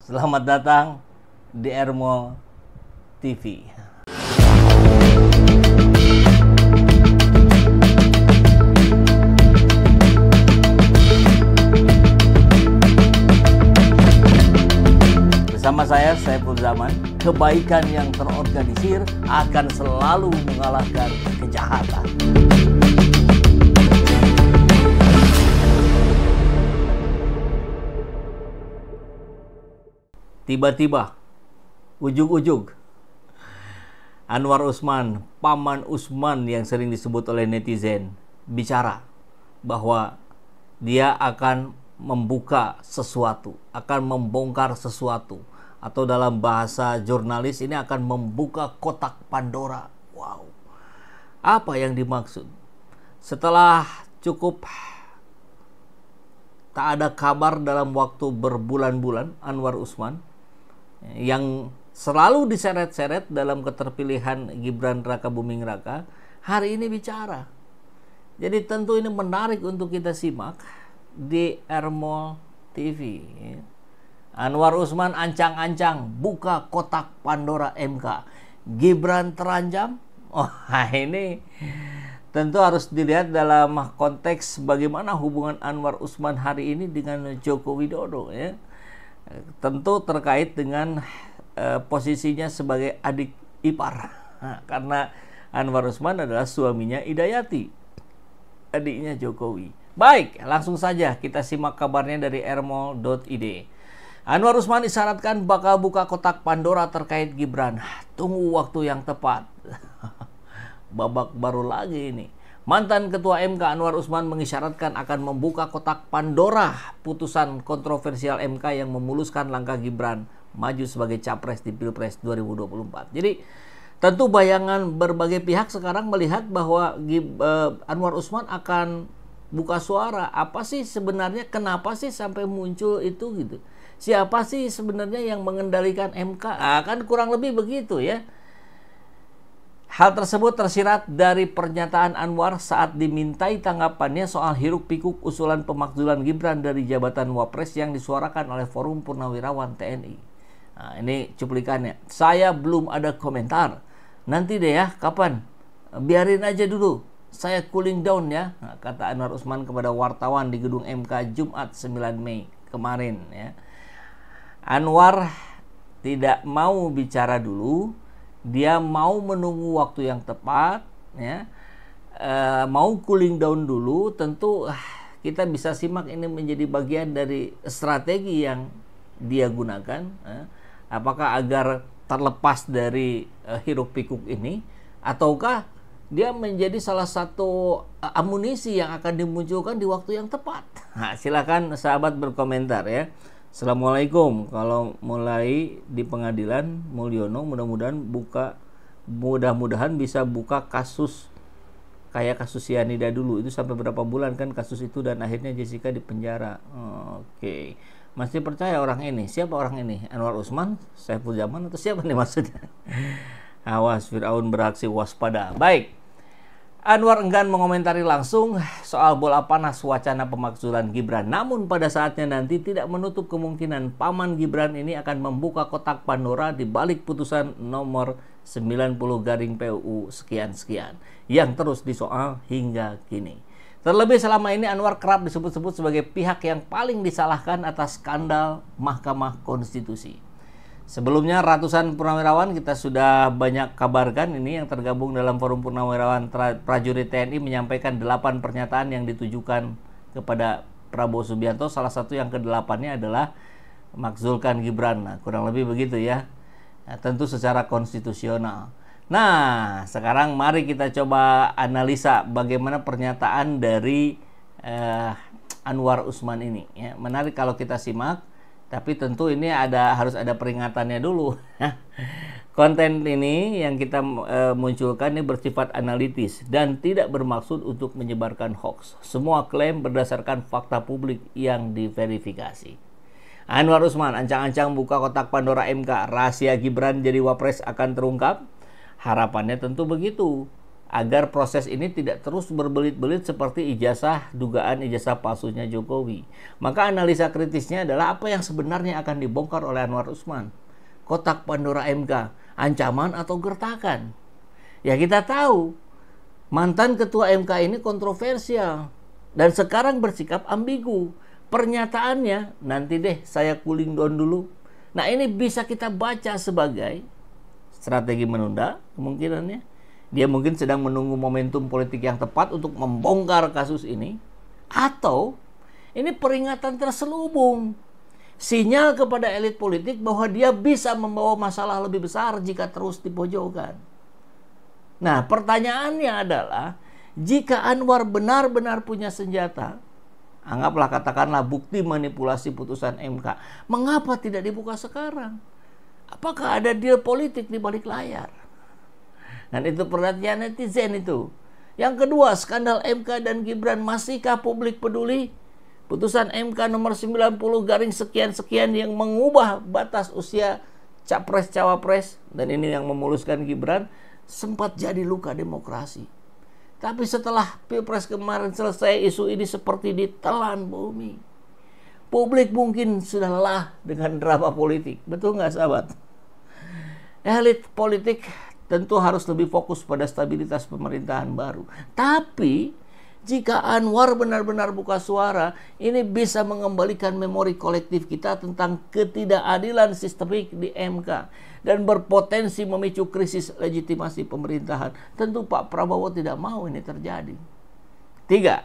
Selamat datang di Ermo TV. Bersama saya, Saiful Zaman, kebaikan yang terorganisir akan selalu mengalahkan kejahatan. Tiba-tiba, ujug-ujug, Anwar Usman, Paman Usman yang sering disebut oleh netizen, bicara bahwa dia akan membuka sesuatu, akan membongkar sesuatu, atau dalam bahasa jurnalis ini akan membuka kotak Pandora. Wow, apa yang dimaksud? Setelah cukup tak ada kabar dalam waktu berbulan-bulan, Anwar Usman yang selalu diseret-seret dalam keterpilihan Gibran Rakabuming Raka, hari ini bicara. Jadi tentu ini menarik untuk kita simak di Ermo TV. Anwar Usman ancang-ancang buka kotak Pandora MK. Gibran terancam. Oh, ini tentu harus dilihat dalam konteks bagaimana hubungan Anwar Usman hari ini dengan Joko Widodo, ya. Tentu terkait dengan posisinya sebagai adik ipar. Karena Anwar Usman adalah suaminya Hidayati, adiknya Jokowi. Baik, langsung saja kita simak kabarnya dari ermo.id. Anwar Usman isyaratkan bakal buka kotak Pandora terkait Gibran. Tunggu waktu yang tepat. Babak baru lagi ini. Mantan Ketua MK Anwar Usman mengisyaratkan akan membuka kotak Pandora putusan kontroversial MK yang memuluskan langkah Gibran maju sebagai capres di Pilpres 2024. Jadi tentu bayangan berbagai pihak sekarang melihat bahwa Anwar Usman akan buka suara. Apa sih sebenarnya, kenapa sih sampai muncul itu gitu? Siapa sih sebenarnya yang mengendalikan MK? Kan kurang lebih begitu, ya. Hal tersebut tersirat dari pernyataan Anwar saat dimintai tanggapannya soal hiruk-pikuk usulan pemakzulan Gibran dari jabatan Wapres yang disuarakan oleh Forum Purnawirawan TNI. Nah, ini cuplikannya. Saya belum ada komentar. Nanti deh ya, kapan? Biarin aja dulu. Saya cooling down ya, kata Anwar Usman kepada wartawan di gedung MK Jumat 9 Mei kemarin, ya. Anwar tidak mau bicara dulu. Dia mau menunggu waktu yang tepat, ya, mau cooling down dulu. Tentu kita bisa simak ini menjadi bagian dari strategi yang dia gunakan. Apakah agar terlepas dari hiruk pikuk ini, ataukah dia menjadi salah satu amunisi yang akan dimunculkan di waktu yang tepat? Nah, silakan sahabat berkomentar, ya. Assalamualaikum. Kalau mulai di pengadilan Mulyono, mudah-mudahan bisa buka kasus kayak kasus Cyanida dulu. Itu sampai berapa bulan kan kasus itu, dan akhirnya Jessica dipenjara. Oke. Masih percaya orang ini? Siapa orang ini? Anwar Usman, Saiful Zaman, atau siapa nih maksudnya? Awas, Firaun beraksi waspada. Baik. Anwar enggan mengomentari langsung soal bola panas wacana pemakzulan Gibran. Namun pada saatnya nanti tidak menutup kemungkinan Paman Gibran ini akan membuka kotak Pandora di balik putusan nomor 90/PUU sekian-sekian yang terus disoal hingga kini. Terlebih selama ini Anwar kerap disebut-sebut sebagai pihak yang paling disalahkan atas skandal Mahkamah Konstitusi. Sebelumnya ratusan purnawirawan kita sudah banyak kabarkan ini yang tergabung dalam Forum Purnawirawan Prajurit TNI menyampaikan 8 pernyataan yang ditujukan kepada Prabowo Subianto. Salah satu yang ke-8-nya adalah makzulkan Gibran. Nah, kurang lebih begitu, ya. Nah, tentu secara konstitusional. Nah, sekarang mari kita coba analisa bagaimana pernyataan dari Anwar Usman ini, ya. Menarik kalau kita simak. Tapi tentu ini harus ada peringatannya dulu. Konten ini yang kita munculkan ini bersifat analitis dan tidak bermaksud untuk menyebarkan hoax. Semua klaim berdasarkan fakta publik yang diverifikasi. Anwar Usman ancang-ancang buka kotak Pandora MK. Rahasia Gibran jadi Wapres akan terungkap. Harapannya tentu begitu. agar proses ini tidak terus berbelit-belit seperti dugaan ijazah palsunya Jokowi. Maka analisa kritisnya adalah apa yang sebenarnya akan dibongkar oleh Anwar Usman. Kotak Pandora MK, ancaman atau gertakan? Ya kita tahu, mantan ketua MK ini kontroversial dan sekarang bersikap ambigu. Pernyataannya, nanti deh saya cooling down dulu. Nah ini bisa kita baca sebagai strategi menunda kemungkinannya. Dia mungkin sedang menunggu momentum politik yang tepat untuk membongkar kasus ini. Atau ini peringatan terselubung. Sinyal kepada elit politik bahwa dia bisa membawa masalah lebih besar jika terus dipojokkan. Nah pertanyaannya adalah, jika Anwar benar-benar punya senjata, anggaplah katakanlah bukti manipulasi putusan MK, mengapa tidak dibuka sekarang? Apakah ada deal politik di balik layar? Dan itu perhatian netizen itu. Yang kedua, skandal MK dan Gibran, masihkah publik peduli? Putusan MK nomor 90 garing sekian-sekian yang mengubah batas usia capres-cawapres, dan ini yang memuluskan Gibran, sempat jadi luka demokrasi. Tapi setelah Pilpres kemarin selesai, isu ini seperti ditelan bumi. Publik mungkin sudah lelah dengan drama politik. Betul nggak sahabat? Elit politik tentu harus lebih fokus pada stabilitas pemerintahan baru. Tapi jika Anwar benar-benar buka suara, ini bisa mengembalikan memori kolektif kita tentang ketidakadilan sistemik di MK dan berpotensi memicu krisis legitimasi pemerintahan. Tentu Pak Prabowo tidak mau ini terjadi. 3.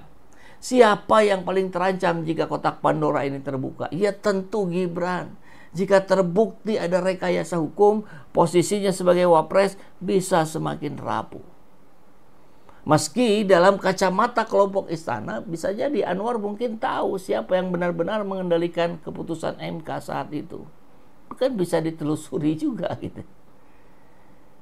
Siapa yang paling terancam jika kotak Pandora ini terbuka? Ya tentu Gibran. Jika terbukti ada rekayasa hukum, posisinya sebagai wapres bisa semakin rapuh. Meski dalam kacamata kelompok istana, bisa jadi Anwar mungkin tahu siapa yang benar-benar mengendalikan keputusan MK saat itu. Kan bisa ditelusuri juga gitu.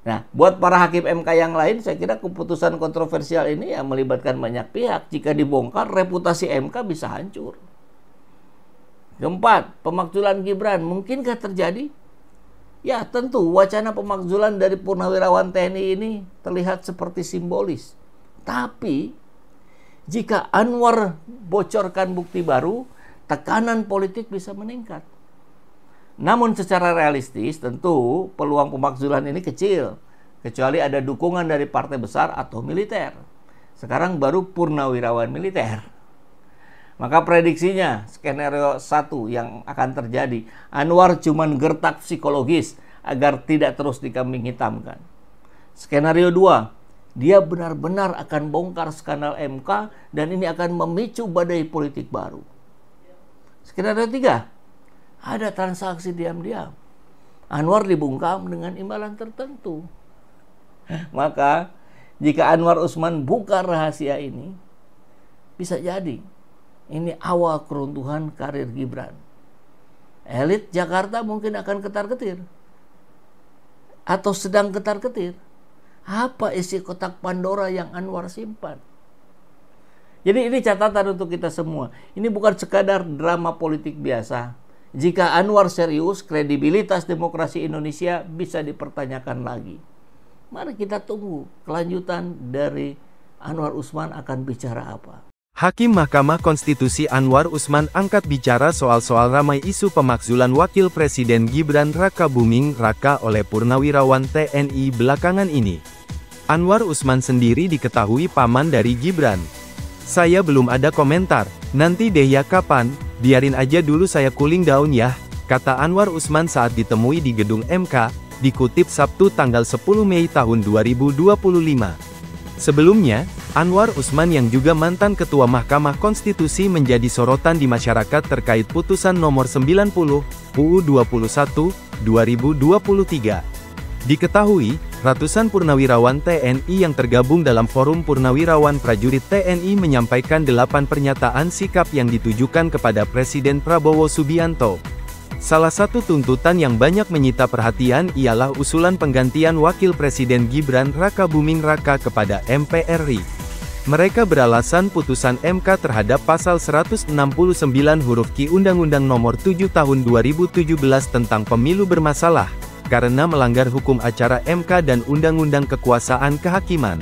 Nah, buat para hakim MK yang lain, saya kira keputusan kontroversial ini yang melibatkan banyak pihak. Jika dibongkar, reputasi MK bisa hancur. Keempat, pemakzulan Gibran mungkinkah terjadi? Ya, tentu wacana pemakzulan dari Purnawirawan TNI ini terlihat seperti simbolis. Tapi jika Anwar bocorkan bukti baru, tekanan politik bisa meningkat. Namun secara realistis tentu peluang pemakzulan ini kecil, kecuali ada dukungan dari partai besar atau militer. Sekarang baru Purnawirawan militer. Maka prediksinya skenario 1 yang akan terjadi, Anwar cuman gertak psikologis agar tidak terus dikambing hitamkan. Skenario 2, dia benar-benar akan bongkar skandal MK dan ini akan memicu badai politik baru. Skenario 3, ada transaksi diam-diam. Anwar dibungkam dengan imbalan tertentu. Maka jika Anwar Usman buka rahasia ini, bisa jadi ini awal keruntuhan karir Gibran. Elit Jakarta mungkin akan ketar-ketir. Atau sedang ketar-ketir. Apa isi kotak Pandora yang Anwar simpan? Jadi ini catatan untuk kita semua. Ini bukan sekadar drama politik biasa. Jika Anwar serius, kredibilitas demokrasi Indonesia bisa dipertanyakan lagi. Mari kita tunggu kelanjutan dari Anwar Usman akan bicara apa. Hakim Mahkamah Konstitusi Anwar Usman angkat bicara soal-soal ramai isu pemakzulan Wakil Presiden Gibran Rakabuming Raka oleh Purnawirawan TNI belakangan ini. Anwar Usman sendiri diketahui paman dari Gibran. Saya belum ada komentar, nanti deh ya kapan, biarin aja dulu saya cooling down ya, kata Anwar Usman saat ditemui di gedung MK, dikutip Sabtu tanggal 10 Mei tahun 2025. Sebelumnya, Anwar Usman yang juga mantan Ketua Mahkamah Konstitusi menjadi sorotan di masyarakat terkait putusan nomor 90, UU 21, 2023. Diketahui, ratusan purnawirawan TNI yang tergabung dalam Forum Purnawirawan Prajurit TNI menyampaikan 8 pernyataan sikap yang ditujukan kepada Presiden Prabowo Subianto. Salah satu tuntutan yang banyak menyita perhatian ialah usulan penggantian Wakil Presiden Gibran Rakabuming Raka kepada MPRI. Mereka beralasan putusan MK terhadap pasal 169 huruf Q Undang-Undang Nomor 7 Tahun 2017 tentang Pemilu bermasalah, karena melanggar hukum acara MK dan Undang-Undang Kekuasaan Kehakiman.